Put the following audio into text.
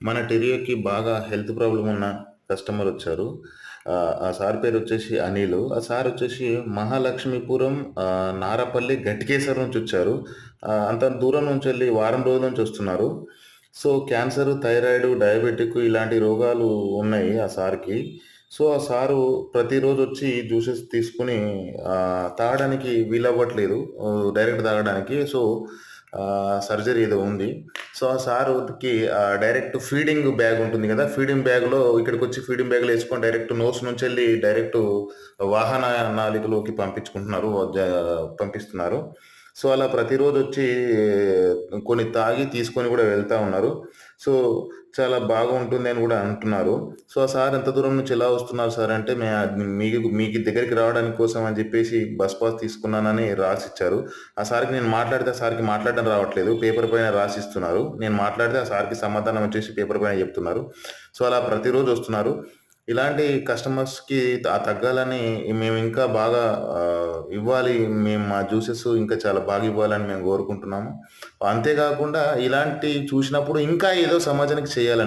మన టెరియోకి బాగా health problem ఉన్న కస్టమర్ వచ్చారు. ఆ సార్ పేరొచ్చేసి అనిలు. ఆ సార్ వచ్చేసి మహాలక్ష్మీపురం, నారపల్లి, గట్కేసర్ నుంచి వచ్చారు. అంత దూరం నుంచెళ్ళి వారం రోజుల నుంచి వస్తున్నారు. సో, క్యాన్సరు, థైరాయిడు, డయాబెటిక్ ఇలాంటి రోగాలు ఉన్నాయి ఆ సార్‌కి. సో, ఆ సారు ప్రతిరోజొచ్చి జ్యూసెస్ తీసుకొని తాగడానికి వీలవ్వట్లేదు. డైరెక్ట్ తాగడానికి. సో, సర్జరీ ఏదో ఉంది. సో, ఆ సారుకి డైరెక్ట్ ఫీడింగ్ బ్యాగ్ ఉంటుంది గదా! ఫీడింగ్ బ్యాగ్‌లో ఇక్కడికొచ్చి ఫీడింగ్ బ్యాగ్‌లో యేసుకొని డైరెక్ట్ నోస్ నుంచెళ్ళి డైరెక్ట్ వాహన నాళికలోకి పంపిస్తున్నారు. సో, అలా ప్రతిరోజొచ్చి కొన్ని తాగి తీసుకొని గూడా వెళ్తా ఉన్నారు. సో, చాలా బాగుంటుంది అని గూడా అంటున్నారు. సో, ఆ సార్ ఎంత దూరం నుంచి ఎలా వస్తున్నారు సార్ అంటే, మీకు దగ్గరికి రావడానికి కోసం అని జెప్పేసి బస్ పాస్ తీసుకున్నానని రాసిచ్చారు. ఆ సార్‌కి నేను మాట్లాడితే, ఆ సార్‌కి మాట్లాడడం రావట్లేదు. పేపర్ పైన రాసిస్తున్నారు. నేను మాట్లాడితే ఆ సార్‌కి సమాధానం వచ్చేసి పేపర్ పైన చెప్తున్నారు. సో, అలా ప్రతిరోజు వస్తున్నారు. ఇలాంటి కస్టమర్స్‌కి తగ్గాలని మేము ఇంకా బాగా ఇవ్వాలి. మేము మా జ్యూసెస్ ఇంకా చాలా బాగా ఇవ్వాలని మేము కోరుకుంటున్నాము. అంతే కాకుండా ఇలాంటివి చూసినప్పుడు ఇంకా ఏదో సమాజానికి చేయాలని